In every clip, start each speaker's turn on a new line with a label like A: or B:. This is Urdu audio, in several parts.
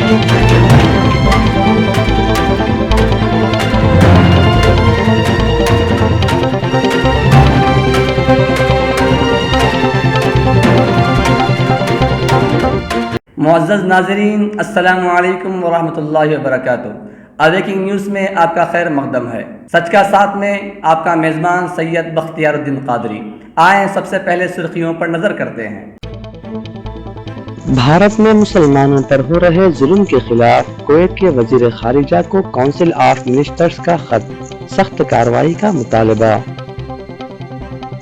A: معزز ناظرین، السلام علیکم ورحمۃ اللہ وبرکاتہ۔ اویکنگ نیوز میں آپ کا خیر مقدم ہے۔ سچ کا ساتھ میں آپ کا میزبان سید بختیار الدین قادری۔ آئیں سب سے پہلے سرخیوں پر نظر کرتے ہیں۔
B: بھارت میں مسلمانوں پر ہو رہے ظلم کے خلاف کویت کے وزیر خارجہ کو کونسل آف منسٹرز کا خط، سخت کارروائی کا مطالبہ۔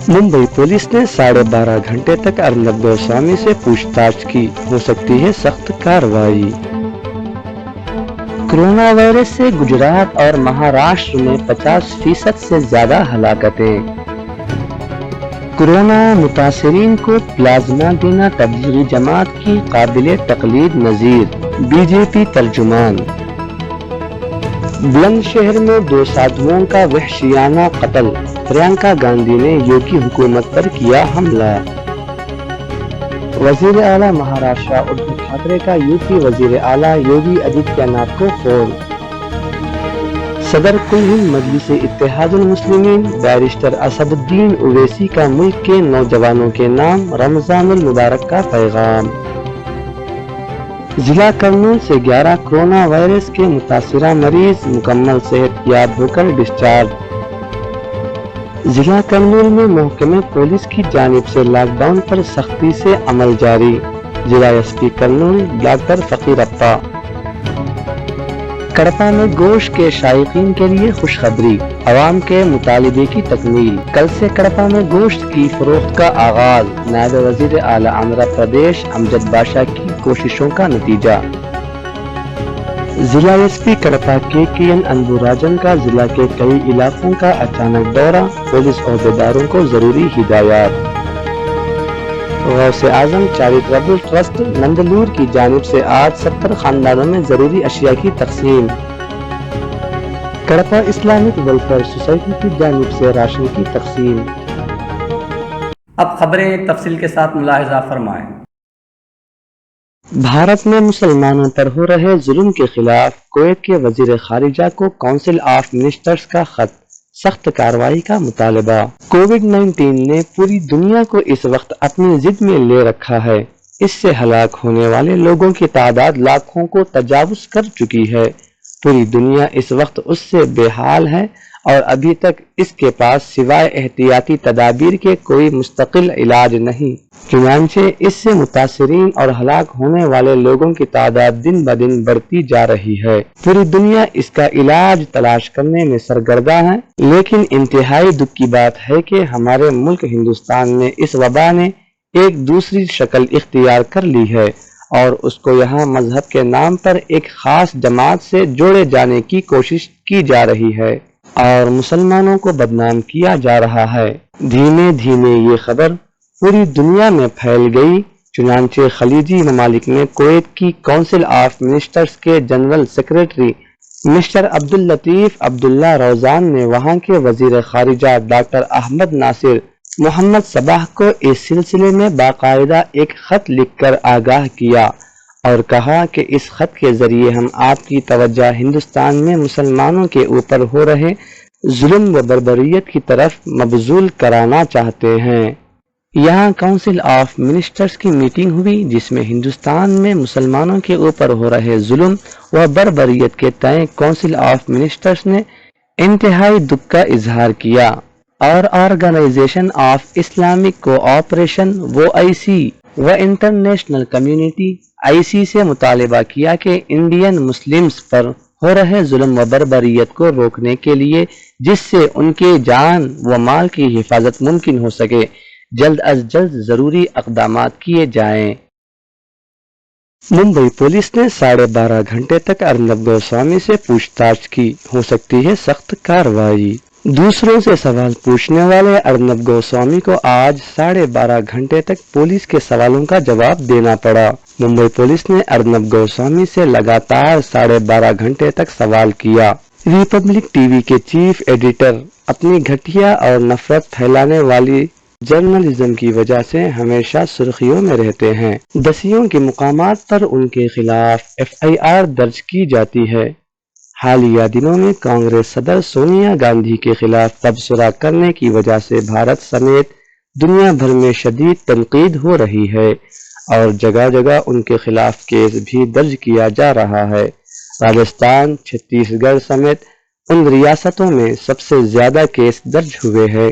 B: ممبئی پولیس نے 12.5 گھنٹے تک ارنب گوسوامی سے پوچھ تاچھ کی، ہو سکتی ہے سخت کارروائی۔ کرونا وائرس سے گجرات اور مہاراشٹر میں 50% سے زیادہ ہلاکتیں۔ کورونا متاثرین کو پلازما دینا تبلیغی جماعت کی قابل تقلید نظیر، بی جے پی ترجمان۔ بلند شہر میں 2 سادھوؤں کا وحشیانہ قتل، پرینکا گاندھی نے یوگی حکومت پر کیا حملہ۔ وزیر اعلیٰ مہاراشٹر ادھو ٹھاکرے کا یو پی وزیر اعلیٰ یوگی آدتیہ ناتھ کو فون۔ صدر کل ہند مجلس اتحاد المسلمین بیرسٹر اسد الدین اویسی کا ملک کے نوجوانوں کے نام رمضان المبارک کا پیغام۔ ضلع کرنول سے 11 کورونا وائرس کے متاثرہ مریض مکمل صحت یاب ہو کر ڈسچارج۔ ضلع کرنول میں محکمہ پولیس کی جانب سے لاک ڈاؤن پر سختی سے عمل جاری۔ ضلع ایس پی کرنول ڈاکٹر فقیر اپا۔ کڑپا میں گوشت کے شائقین کے لیے خوشخبری، عوام کے مطالبے کی تکمیل۔ کل سے کڑپا میں گوشت کی فروخت کا آغاز، نائب وزیر اعلیٰ آندھرا پردیش امجد باشا کی کوششوں کا نتیجہ۔ ضلع ایس پی کڑپا کے این انبوراجن کا ضلع کے کئی علاقوں کا اچانک دورہ، پولیس عہدیداروں کو ضروری ہدایات۔ غوث اعظم چیریٹیبل ٹرسٹ نندلور کی جانب سے آج 70 خاندانوں میں ضروری اشیاء کی تقسیم۔ کڑپا اسلامک ویلفیئر سوسائٹی کی جانب سے راشن کی تقسیم۔
A: اب خبریں تفصیل کے ساتھ ملاحظہ فرمائیں۔
B: بھارت میں مسلمانوں پر ہو رہے ظلم کے خلاف کویت کے وزیر خارجہ کو کونسل آف منسٹرز کا خط، سخت کارروائی کا مطالبہ۔ کووڈ-19 نے پوری دنیا کو اس وقت اپنی ضد میں لے رکھا ہے۔ اس سے ہلاک ہونے والے لوگوں کی تعداد لاکھوں کو تجاوز کر چکی ہے۔ پوری دنیا اس وقت اس سے بے حال ہے اور ابھی تک اس کے پاس سوائے احتیاطی تدابیر کے کوئی مستقل علاج نہیں۔ چنانچہ اس سے متاثرین اور ہلاک ہونے والے لوگوں کی تعداد دن بدن بڑھتی جا رہی ہے۔ پوری دنیا اس کا علاج تلاش کرنے میں سرگرداں ہے، لیکن انتہائی دکھ کی بات ہے کہ ہمارے ملک ہندوستان میں اس وبا نے ایک دوسری شکل اختیار کر لی ہے اور اس کو یہاں مذہب کے نام پر ایک خاص جماعت سے جوڑے جانے کی کوشش کی جا رہی ہے اور مسلمانوں کو بدنام کیا جا رہا ہے۔ دھیمے دھیمے یہ خبر پوری دنیا میں پھیل گئی۔ چنانچہ خلیجی ممالک میں کویت کی کونسل آف منسٹرز کے جنرل سیکریٹری مسٹر عبداللطیف عبداللہ روزان نے وہاں کے وزیر خارجہ ڈاکٹر احمد ناصر محمد صباح کو اس سلسلے میں باقاعدہ ایک خط لکھ کر آگاہ کیا اور کہا کہ اس خط کے ذریعے ہم آپ کی توجہ ہندوستان میں مسلمانوں کے اوپر ہو رہے ظلم و بربریت کی طرف مبذول کرانا چاہتے ہیں۔ یہاں کونسل آف منسٹرز کی میٹنگ ہوئی جس میں ہندوستان میں مسلمانوں کے اوپر ہو رہے ظلم و بربریت کے تئیں کونسل آف منسٹرز نے انتہائی دکھ کا اظہار کیا اور organisation of Islamic cooperation (OIC) و انٹرنیشنل کمیونٹی (IC) سے مطالبہ کیا کہ انڈین مسلمز پر ہو رہے ظلم و بربریت کو روکنے کے لیے، جس سے ان کے جان و مال کی حفاظت ممکن ہو سکے، جلد از جلد ضروری اقدامات کیے جائیں۔ ممبئی پولیس نے 12.5 گھنٹے تک ارنب گوسوامی سے پوچھ تاچھ کی، ہو سکتی ہے سخت کارروائی۔ دوسروں سے سوال پوچھنے والے ارنب گوسوامی کو آج 12.5 گھنٹے تک پولیس کے سوالوں کا جواب دینا پڑا۔ ممبئی پولیس نے ارنب گوسوامی سے لگاتار 12.5 گھنٹے تک سوال کیا۔ ریپبلک ٹی وی کے چیف ایڈیٹر اپنی گھٹیا اور نفرت پھیلانے والی جرنلزم کی وجہ سے ہمیشہ سرخیوں میں رہتے ہیں۔ دسیوں کے مقامات پر ان کے خلاف FIR درج کی جاتی ہے۔ حالیہ دنوں میں کانگریس صدر سونیا گاندھی کے خلاف تبصرہ کرنے کی وجہ سے بھارت سمیت دنیا بھر میں شدید تنقید ہو رہی ہے اور جگہ جگہ ان کے خلاف کیس بھی درج کیا جا رہا ہے۔ راجستھان، چھتیس گڑھ سمیت ان ریاستوں میں سب سے زیادہ کیس درج ہوئے ہیں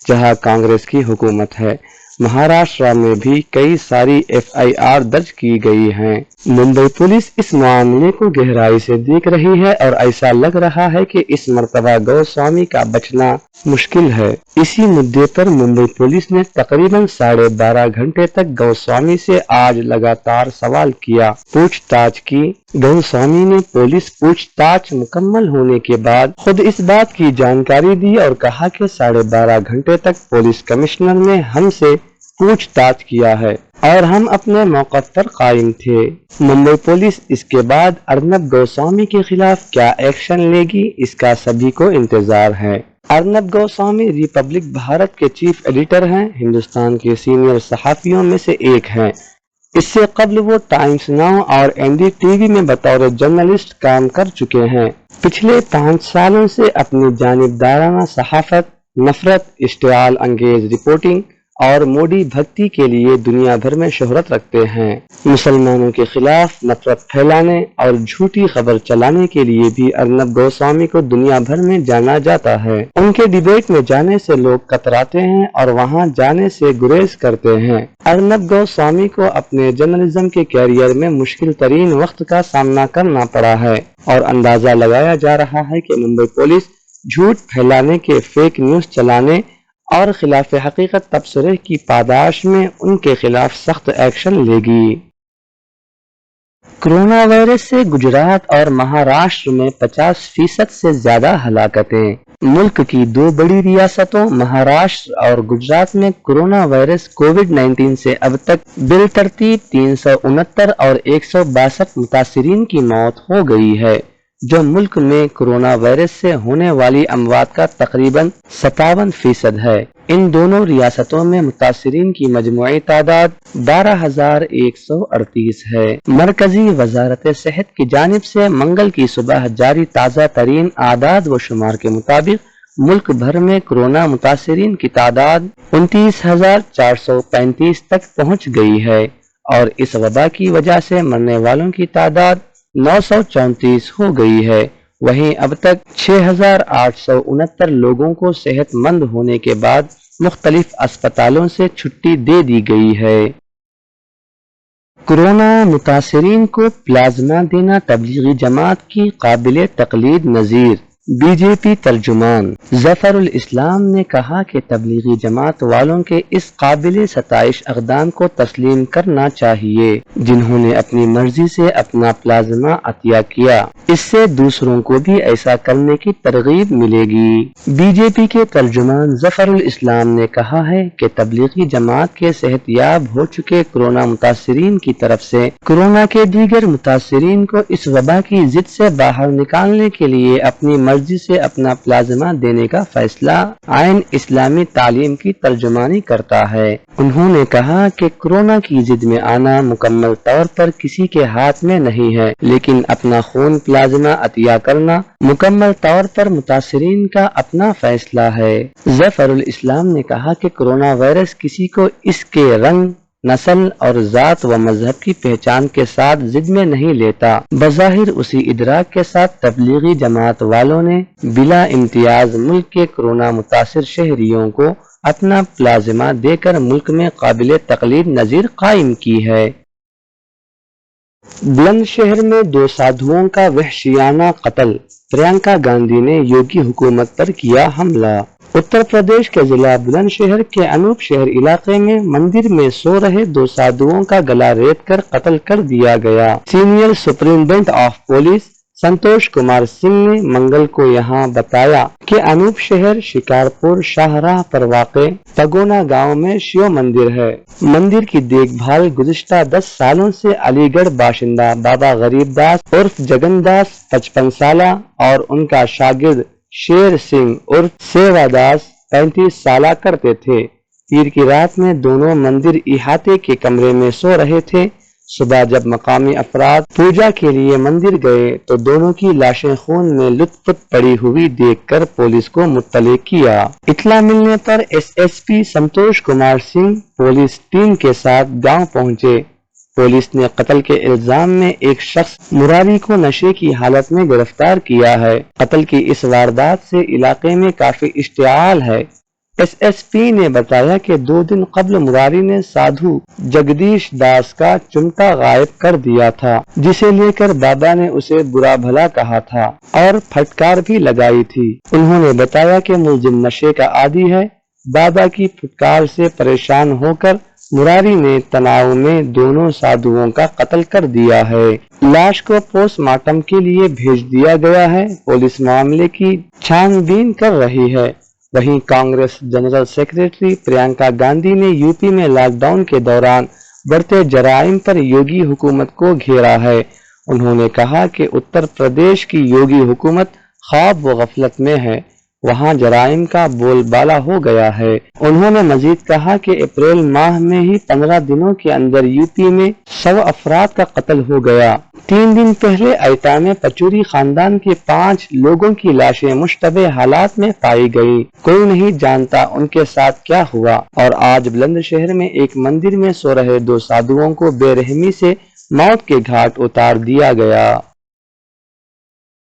B: جہاں کانگریس کی حکومت ہے۔ مہاراشٹر میں بھی کئی ساری FIR درج کی گئی ہیں۔ ممبئی پولیس اس معاملے کو گہرائی سے دیکھ رہی ہے اور ایسا لگ رہا ہے کہ اس مرتبہ گوسوامی کا بچنا مشکل ہے۔ اسی مدعے پر ممبئی پولیس نے تقریباً 12.5 گھنٹے تک گوسوامی سے آج لگاتار سوال کیا، پوچھ تاچھ کی۔ گوسوامی نے پولیس پوچھ تاچھ مکمل ہونے کے بعد خود اس بات کی جانکاری دی اور کہا کہ 12.5 گھنٹے تک پولیس کمشنر نے ہم سے پوچھ تاچھ کیا ہے اور ہم اپنے موقف پر قائم تھے۔ ممبئی پولیس اس کے بعد ارنب گوسوامی کے خلاف کیا ایکشن لے گی، اس کا سبھی کو انتظار ہے۔ ارنب گوسوامی ریپبلک بھارت کے چیف ایڈیٹر ہیں، ہندوستان کے سینئر صحافیوں میں سے ایک ہیں۔ اس سے قبل وہ ٹائمز ناؤ اور NDTV میں بطور جرنلسٹ کام کر چکے ہیں۔ پچھلے 5 سالوں سے اپنی جانبدارانہ صحافت، نفرت، اشتعال انگیز رپورٹنگ اور موڈی بھکتی کے لیے دنیا بھر میں شہرت رکھتے ہیں۔ مسلمانوں کے خلاف نفرت پھیلانے اور جھوٹی خبر چلانے کے لیے بھی ارنب گوسوامی کو دنیا بھر میں جانا جاتا ہے۔ ان کے ڈیبیٹ میں جانے سے لوگ کتراتے ہیں اور وہاں جانے سے گریز کرتے ہیں۔ ارنب گوسوامی کو اپنے جرنلزم کے کیریئر میں مشکل ترین وقت کا سامنا کرنا پڑا ہے اور اندازہ لگایا جا رہا ہے کہ ممبئی پولیس جھوٹ پھیلانے کے فیک نیوز چلانے اور خلاف حقیقت تبصرے کی پاداش میں ان کے خلاف سخت ایکشن لے گی۔ کرونا وائرس سے گجرات اور مہاراشٹر میں 50% سے زیادہ ہلاکتیں۔ ملک کی 2 بڑی ریاستوں مہاراشٹر اور گجرات میں کرونا وائرس کووڈ-19 سے اب تک بالترتیب 369 اور 162 متاثرین کی موت ہو گئی ہے، جو ملک میں کرونا وائرس سے ہونے والی اموات کا تقریباً 57% ہے۔ ان دونوں ریاستوں میں متاثرین کی مجموعی تعداد 12,138 ہے۔ مرکزی وزارت صحت کی جانب سے منگل کی صبح جاری تازہ ترین اعداد و شمار کے مطابق ملک بھر میں کورونا متاثرین کی تعداد 29,435 تک پہنچ گئی ہے اور اس وبا کی وجہ سے مرنے والوں کی تعداد 934 ہو گئی ہے۔ وہیں اب تک 6,869 لوگوں کو صحت مند ہونے کے بعد مختلف اسپتالوں سے چھٹی دے دی گئی ہے۔ کورونا متاثرین کو پلازما دینا تبلیغی جماعت کی قابل تقلید نظیر۔ BJP ترجمان ظفر الاسلام نے کہا کہ تبلیغی جماعت والوں کے اس قابل ستائش اقدام کو تسلیم کرنا چاہیے جنہوں نے اپنی مرضی سے اپنا پلازما عطیہ کیا۔ اس سے دوسروں کو بھی ایسا کرنے کی ترغیب ملے گی۔ BJP کے ترجمان ظفر الاسلام نے کہا ہے کہ تبلیغی جماعت کے صحت یاب ہو چکے کورونا متاثرین کی طرف سے کورونا کے دیگر متاثرین کو اس وبا کی ضد سے باہر نکالنے کے لیے اپنی مرضی سے اپنا پلازما دینے کا فیصلہ عین اسلامی تعلیم کی ترجمانی کرتا ہے۔ انہوں نے کہا کہ کورونا کی ضد میں آنا مکمل طور پر کسی کے ہاتھ میں نہیں ہے، لیکن اپنا خون پلازما عطیہ کرنا مکمل طور پر متاثرین کا اپنا فیصلہ ہے۔ ظفر الاسلام نے کہا کہ کورونا وائرس کسی کو اس کے رنگ، نسل اور ذات و مذہب کی پہچان کے ساتھ ضد میں نہیں لیتا۔ بظاہر اسی ادراک کے ساتھ تبلیغی جماعت والوں نے بلا امتیاز ملک کے کورونا متاثر شہریوں کو اپنا پلازما دے کر ملک میں قابل تقلید نظیر قائم کی ہے۔ بلند شہر میں 2 سادھوؤں کا وحشیانہ قتل، پرینکا گاندھی نے یوگی حکومت پر کیا حملہ۔ اتر پردیش کے ضلع بلند شہر کے انوپ شہر علاقے میں مندر میں سو رہے 2 سادھوؤں کا گلا ریت کر قتل کر دیا گیا۔ سینئر سپرنٹینڈنٹ آف پولیس سنتوش کمار سنگھ نے منگل کو یہاں بتایا کہ انوپ شہر شکارپور شاہراہ پر واقع پگونا گاؤں میں شیو مندر ہے۔ مندر کی دیکھ بھال گزشتہ 10 سالوں سے علی گڑھ باشندہ بابا غریب داس عرف جگن داس 55 سالہ اور ان کا شاگرد شیر سنگھ عرف سیوا داس 35 سالہ کرتے تھے۔ پیر کی رات میں دونوں مندر احاطے کے کمرے میں سو رہے تھے۔ صبح جب مقامی افراد پوجا کے لیے مندر گئے تو دونوں کی لاشیں خون میں لت پت پڑی ہوئی دیکھ کر پولیس کو مطلع کیا۔ اطلاع ملنے پر ایس ایس پی سنتوش کمار سنگھ پولیس ٹیم کے ساتھ گاؤں پہنچے۔ پولیس نے قتل کے الزام میں ایک شخص مراری کو نشے کی حالت میں گرفتار کیا ہے۔ قتل کی اس واردات سے علاقے میں کافی اشتعال ہے۔ ایس ایس پی نے بتایا کہ 2 دن قبل مراری نے سادھو جگدیش داس کا چمٹا غائب کر دیا تھا، جسے لے کر بابا نے اسے برا بھلا کہا تھا اور پھٹکار بھی لگائی تھی۔ انہوں نے بتایا کہ ملزم نشے کا عادی ہے۔ بابا کی پھٹکار سے پریشان ہو کر مراری نے تناؤ میں دونوں سادھوؤں کا قتل کر دیا ہے۔ لاش کو پوسٹ مارٹم کے لیے بھیج دیا گیا ہے۔ پولیس معاملے کی چھان بین کر رہی ہے۔ وہیں کانگریس جنرل سیکریٹری پرینکا گاندھی نے یو پی میں لاک ڈاؤن کے دوران بڑھتے جرائم پر یوگی حکومت کو گھیرا ہے۔ انہوں نے کہا کہ اتر پردیش کی یوگی حکومت خواب و غفلت میں ہے، وہاں جرائم کا بول بالا ہو گیا ہے۔ انہوں نے مزید کہا کہ اپریل ماہ میں ہی 15 دنوں کے اندر یو پی میں 100 افراد کا قتل ہو گیا۔ 3 دن پہلے ایٹا میں پچوری خاندان کے 5 لوگوں کی لاشیں مشتبہ حالات میں پائی گئی۔ کوئی نہیں جانتا ان کے ساتھ کیا ہوا۔ اور آج بلند شہر میں ایک مندر میں سو رہے 2 سادھوؤں کو بے رحمی سے موت کے گھاٹ اتار دیا گیا۔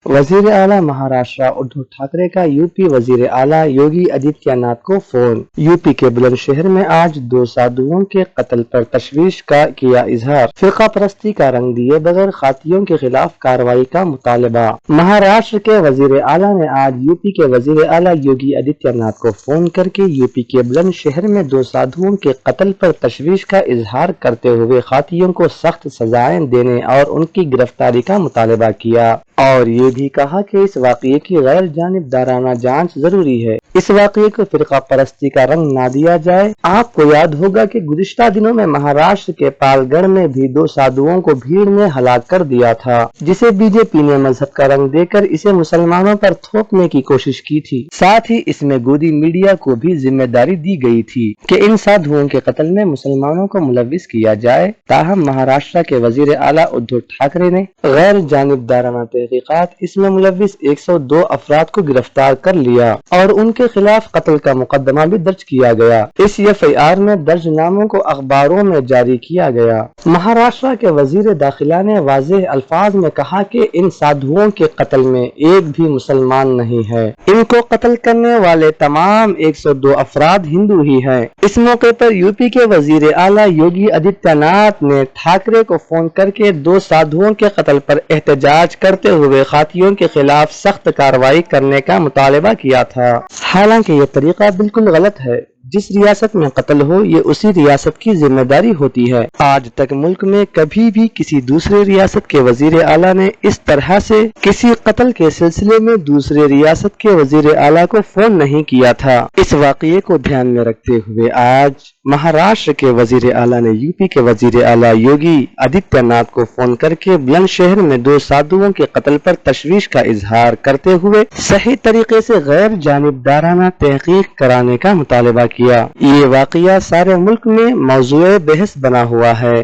B: وزیر اعلیٰ مہاراشٹر ادھو ٹھاکرے کا یو پی وزیر اعلیٰ یوگی آدتیہ ناتھ کو فون۔ یو پی کے بلند شہر میں آج 2 سادھوؤں کے قتل پر تشویش کا کیا اظہار۔ فرقہ پرستی کا رنگ دیے بغیر خاطیوں کے خلاف کارروائی کا مطالبہ۔ مہاراشٹر کے وزیر اعلیٰ نے آج یو پی کے وزیر اعلیٰ یوگی آدتیہ ناتھ کو فون کر کے یو پی کے بلند شہر میں 2 سادھوؤں کے قتل پر تشویش کا اظہار کرتے ہوئے خاطیوں کو سخت سزائیں دینے اور ان کی گرفتاری کا مطالبہ کیا، اور یہ بھی کہا کہ اس واقعے کی غیر جانبدارانہ جانچ ضروری ہے۔ اس واقعے کو فرقہ پرستی کا رنگ نہ دیا جائے۔ آپ کو یاد ہوگا کہ گزشتہ دنوں میں مہاراشٹر کے پال گڑھ میں بھی 2 سادھوؤں کو بھیڑ نے ہلاک کر دیا تھا، جسے بی جے پی نے مذہب کا رنگ دے کر اسے مسلمانوں پر تھوپنے کی کوشش کی تھی۔ ساتھ ہی اس میں گودی میڈیا کو بھی ذمہ داری دی گئی تھی کہ ان سادھوؤں کے قتل میں مسلمانوں کو ملوث کیا جائے۔ تاہم مہاراشٹر کے وزیر اعلیٰ ادھو ٹھاکرے نے غیر جانبدارانہ تحقیقات اس میں ملوث 102 افراد کو گرفتار کر لیا اور ان کے خلاف قتل کا مقدمہ بھی درج کیا گیا۔ اس FIR میں درج ناموں کو اخباروں میں جاری کیا گیا۔ مہاراشٹر کے وزیر داخلہ نے واضح الفاظ میں کہا کہ ان سادھوؤں کے قتل میں ایک بھی مسلمان نہیں ہے۔ ان کو قتل کرنے والے تمام 102 افراد ہندو ہی ہیں۔ اس موقع پر یو پی کے وزیر اعلیٰ یوگی آدتیہ ناتھ نے ٹھاکرے کو فون کر کے 2 سادھوؤں کے قتل پر احتجاج کرتے ہوئے خاطیوں کے خلاف سخت کارروائی کرنے کا مطالبہ کیا تھا۔ حالانکہ یہ طریقہ بالکل غلط ہے۔ جس ریاست میں قتل ہو یہ اسی ریاست کی ذمہ داری ہوتی ہے۔ آج تک ملک میں کبھی بھی کسی دوسرے ریاست کے وزیر اعلیٰ نے اس طرح سے کسی قتل کے سلسلے میں دوسرے ریاست کے وزیر اعلیٰ کو فون نہیں کیا تھا۔ اس واقعے کو دھیان میں رکھتے ہوئے آج مہاراشٹر کے وزیر اعلیٰ نے یو پی کے وزیر اعلیٰ یوگی آدتیہ ناتھ کو فون کر کے بلند شہر میں 2 سادھوؤں کے قتل پر تشویش کا اظہار کرتے ہوئے صحیح طریقے سے غیر جانبدارانہ تحقیق کرانے کا مطالبہ کیا۔ یہ واقعہ سارے ملک میں موضوع بحث بنا ہوا ہے۔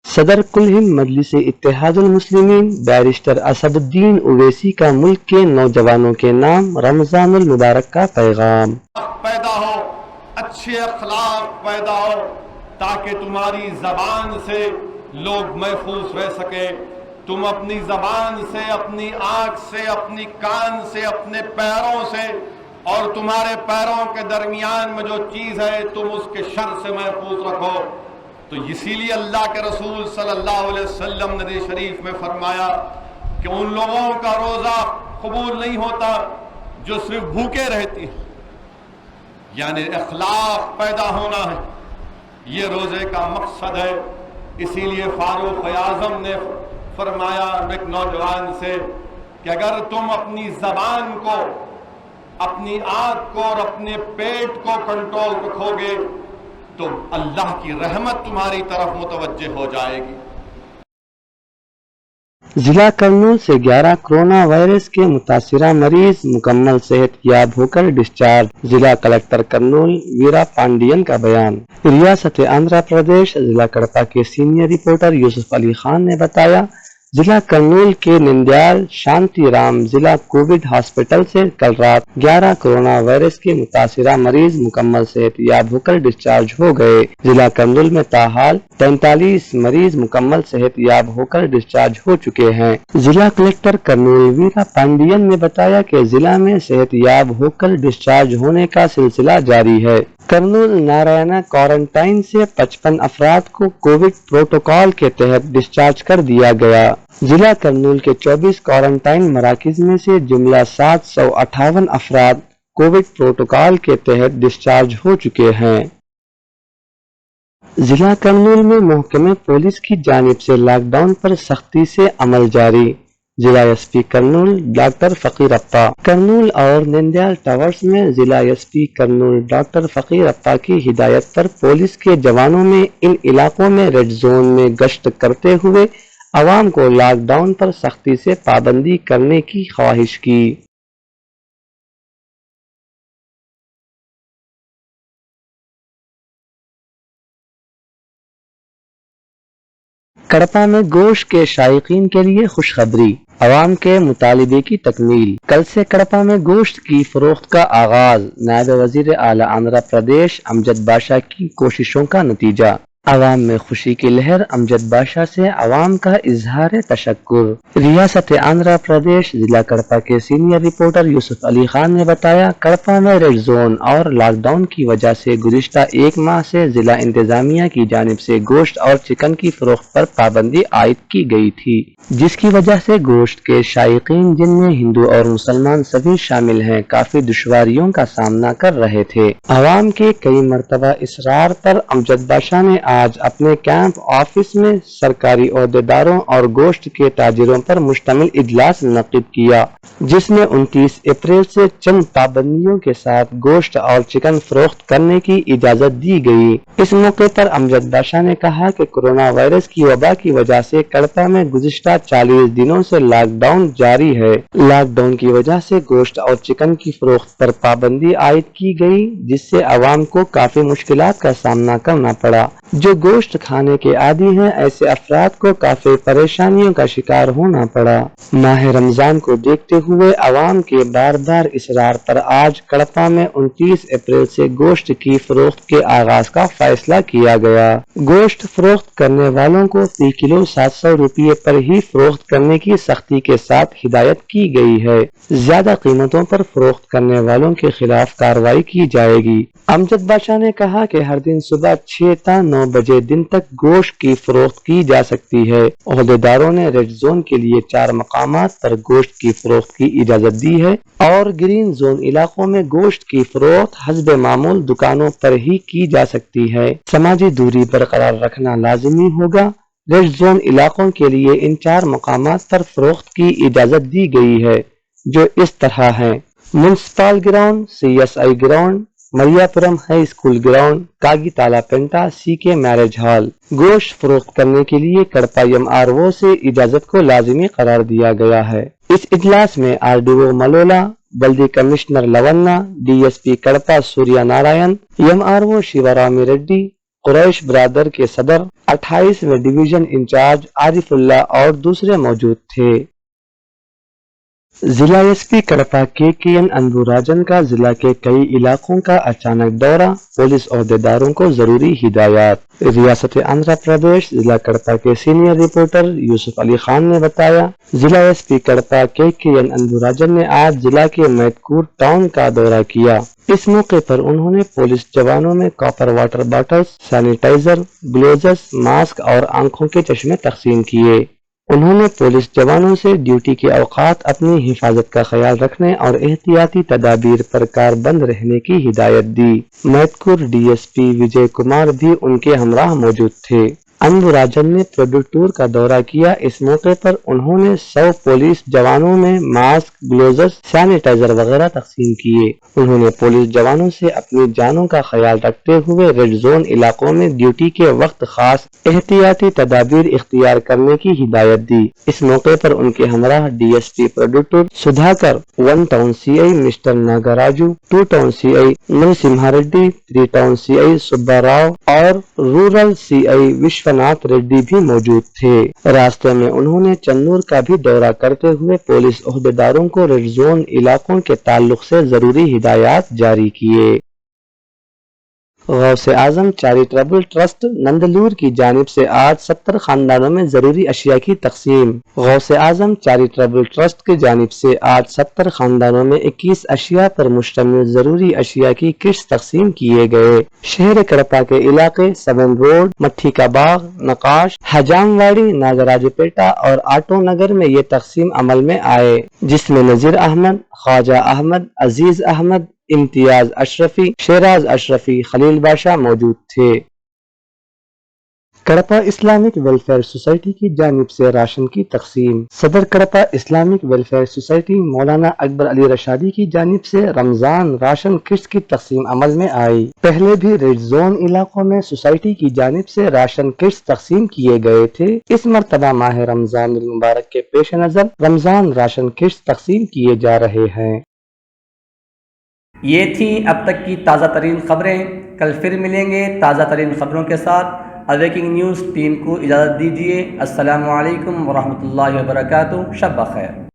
B: صدر کل ہند مجلس اتحاد المسلمین بیرسٹر اسد الدین اویسی کا ملک کے نوجوانوں کے نام رمضان المبارک کا پیغام۔
C: پیدا ہو، اچھے اخلاق پیدا ہو، تاکہ تمہاری زبان سے لوگ محفوظ رہ سکے۔ تم اپنی زبان سے، اپنی آنکھ سے، اپنی کان سے، اپنے پیروں سے اور تمہارے پیروں کے درمیان میں جو چیز ہے تم اس کے شر سے محفوظ رکھو۔ تو اسی لیے اللہ کے رسول صلی اللہ علیہ وسلم نے حدیث شریف میں فرمایا کہ ان لوگوں کا روزہ قبول نہیں ہوتا جو صرف بھوکے رہتی ہیں، یعنی اخلاق پیدا ہونا ہے، یہ روزے کا مقصد ہے۔ اسی لیے فاروق اعظم نے فرمایا ایک نوجوان سے کہ اگر تم اپنی زبان کو، اپنی آنکھ کو اور اپنے پیٹ کو کنٹرول رکھو گے تو اللہ کی رحمت تمہاری طرف متوجہ ہو جائے گی۔
B: ضلع کرنول سے 11 کورونا وائرس کے متاثرہ مریض مکمل صحت یاب ہو کر ڈسچارج۔ ضلع کلکٹر کرنول ویرا پانڈین کا بیان۔ ریاست آندھرا پردیش ضلع کڑپا کے سینئر رپورٹر یوسف علی خان نے بتایا، ضلع کرنول کے نندیال شانتی رام ضلع کووڈ ہاسپٹل سے کل رات 11 کورونا وائرس کے متاثرہ مریض مکمل صحت یاب ہو کر ڈسچارج ہو گئے۔ ضلع کرنول میں تاحال 43 مریض مکمل صحت یاب ہو کر ڈسچارج ہو چکے ہیں۔ ضلع کلکٹر کرنول ویرا پانڈین نے بتایا کہ ضلع میں صحت یاب ہو کر ڈسچارج ہونے کا سلسلہ جاری ہے۔ کرنول نارائنا کوارنٹائن سے 55 افراد کو کووڈ پروٹوکال کے تحت ڈسچارج کر دیا گیا۔ ضلع کرنول کے 24 کوارنٹائن مراکز میں سے جملہ 758 افراد کووڈ پروٹوکال کے تحت ڈسچارج ہو چکے ہیں۔ ضلع کرنول میں محکمہ پولیس کی جانب سے لاک ڈاؤن پر سختی سے عمل جاری۔ ضلع ایس پی کرنول ڈاکٹر فقیر اپا۔ کرنول اور نندیال ٹاورز میں ضلع ایس پی کرنول ڈاکٹر فقیر اپا کی ہدایت پر پولیس کے جوانوں نے ان علاقوں میں ریڈ زون میں گشت کرتے ہوئے عوام کو لاک ڈاؤن پر سختی سے پابندی کرنے کی خواہش کی۔ کڑپا میں گوشت کے شائقین کے لیے خوشخبری، عوام کے مطالبے کی تکمیل۔ کل سے کڑپا میں گوشت کی فروخت کا آغاز، نائب وزیر اعلیٰ آندھرا پردیش امجد باشا کی کوششوں کا نتیجہ۔ عوام میں خوشی کی لہر، امجد باشا سے عوام کا اظہار تشکر۔ ریاست آندھرا پردیش ضلع کڑپا کے سینئر رپورٹر یوسف علی خان نے بتایا، کڑپا میں ریڈ زون اور لاک ڈاؤن کی وجہ سے گزشتہ ایک ماہ سے ضلع انتظامیہ کی جانب سے گوشت اور چکن کی فروخت پر پابندی عائد کی گئی تھی، جس کی وجہ سے گوشت کے شائقین جن میں ہندو اور مسلمان سبھی شامل ہیں کافی دشواریوں کا سامنا کر رہے تھے۔ عوام کے کئی مرتبہ اصرار پر امجد باشا نے آج اپنے کیمپ آفس میں سرکاری عہدیداروں اور گوشت کے تاجروں پر مشتمل اجلاس منعقد کیا، جس میں 29 اپریل سے چند پابندیوں کے ساتھ گوشت اور چکن فروخت کرنے کی اجازت دی گئی۔ اس موقع پر امجد باشا نے کہا کہ کورونا وائرس کی وبا کی وجہ سے کڑپا میں گزشتہ 40 دنوں سے لاک ڈاؤن جاری ہے۔ لاک ڈاؤن کی وجہ سے گوشت اور چکن کی فروخت پر پابندی عائد کی گئی، جس سے عوام کو کافی مشکلات کا سامنا کرنا پڑا۔ جو گوشت کھانے کے عادی ہیں، ایسے افراد کو کافی پریشانیوں کا شکار ہونا پڑا۔ ماہ رمضان کو دیکھتے ہوئے عوام کے بار بار اصرار پر آج کڑپا میں 29 اپریل سے گوشت کی فروخت کے آغاز کا فیصلہ کیا گیا۔ گوشت فروخت کرنے والوں کو فی کلو 700 روپے پر ہی فروخت کرنے کی سختی کے ساتھ ہدایت کی گئی ہے۔ زیادہ قیمتوں پر فروخت کرنے والوں کے خلاف کارروائی کی جائے گی۔ امجد باشا نے کہا کہ ہر دن صبح 6 تا 9 بجے دن تک گوشت کی فروخت کی جا سکتی ہے۔ عہدیداروں نے ریڈ زون کے لیے 4 مقامات پر گوشت کی فروخت کی اجازت دی ہے اور گرین زون علاقوں میں گوشت کی فروخت حسب معمول دکانوں پر ہی کی جا سکتی ہے۔ سماجی دوری برقرار رکھنا لازمی ہوگا۔ ریڈ زون علاقوں کے لیے ان 4 مقامات پر فروخت کی اجازت دی گئی ہے، جو اس طرح ہیں: municipal ground, CSI ground, Mariyapuram high school ground, کاگی تالا پینٹا، CK میرج ہال۔ گوشت فروخت کرنے کے لیے کڑپا MRO سے اجازت کو لازمی قرار دیا گیا ہے۔ اس اجلاس میں RDO ملولا، بلدی کمشنر لونا، DSP کڑپا سوریا نارائن، MRO شیوارامی ریڈی، قریش برادر کے صدر، 28ویں ڈویژن انچارج عارف اللہ اور دوسرے موجود تھے۔ ضلع ایس پی کڑپا KN انبو راجن کا ضلع کے کئی علاقوں کا اچانک دورہ، پولیس عہدیداروں کو ضروری ہدایات۔ ریاست آندھرا پردیش ضلع کڑپا کے سینئر رپورٹر یوسف علی خان نے بتایا، ضلع ایس پی کڑپا KN انبو راجن نے آج ضلع کے میتکور ٹاؤن کا دورہ کیا۔ اس موقع پر انہوں نے پولیس جوانوں میں copper water bottles, sanitiser, gloves, mask اور آنکھوں کے چشمے تقسیم کیے۔ انہوں نے پولیس جوانوں سے ڈیوٹی کے اوقات اپنی حفاظت کا خیال رکھنے اور احتیاطی تدابیر پر کاربند رہنے کی ہدایت دی۔ میتکور DSP وجے کمار بھی ان کے ہمراہ موجود تھے۔ انبوراجن نے پروڈکٹور کا دورہ کیا۔ اس موقع پر انہوں نے 100 پولیس جوانوں میں ماسک، گلوزز، سینیٹائزر وغیرہ تقسیم کیے۔ انہوں نے پولیس جوانوں سے اپنی جانوں کا خیال رکھتے ہوئے ریڈ زون علاقوں میں ڈیوٹی کے وقت خاص احتیاطی تدابیر اختیار کرنے کی ہدایت دی۔ اس موقع پر ان کے ہمراہ D S P Proddatur Sudhakar, 1 town C I mister Nagaraju, 2 town C I Narasimha Reddy, 3 town C I Subba Rao اور rural C I Vishwanath Reddy بھی موجود تھے۔ راستے میں انہوں نے چنور کا بھی دورہ کرتے ہوئے پولیس عہدیداروں کو ریڈ زون علاقوں کے تعلق سے ضروری ہدایات جاری کیے۔ غوث اعظم چیریٹیبل ٹرسٹ نندلور کی جانب سے آج 70 خاندانوں میں ضروری اشیاء کی تقسیم۔ غوث اعظم چیریٹیبل ٹرسٹ کی جانب سے آج 70 خاندانوں میں 21 اشیاء پر مشتمل ضروری اشیاء کی کٹس تقسیم کیے گئے۔ شہر کڑپا کے علاقے 7 روڈ، مٹھی کا باغ، نقاش، حجام واڑی، ناگراج پیٹا اور آٹو نگر میں یہ تقسیم عمل میں آئے، جس میں نذیر احمد، خواجہ احمد، عزیز احمد، امتیاز اشرفی، شیراز اشرفی، خلیل بادشاہ موجود تھے۔ کڑپا اسلامک ویلفیئر سوسائٹی کی جانب سے راشن کی تقسیم۔ صدر کڑپا اسلامک ویلفیئر سوسائٹی مولانا اکبر علی رشادی کی جانب سے رمضان راشن کٹس کی تقسیم عمل میں آئی۔ پہلے بھی ریڈ زون علاقوں میں سوسائٹی کی جانب سے راشن کٹس تقسیم کیے گئے تھے۔ اس مرتبہ ماہ رمضان المبارک کے پیش نظر رمضان راشن کٹس تقسیم کیے جا رہے ہیں۔
A: یہ تھیں اب تک کی تازہ ترین خبریں۔ کل پھر ملیں گے تازہ ترین خبروں کے ساتھ۔ اویکنگ نیوز ٹیم کو اجازت دیجیے۔ السلام علیکم ورحمۃ اللہ وبرکاتہ۔ شب بخیر۔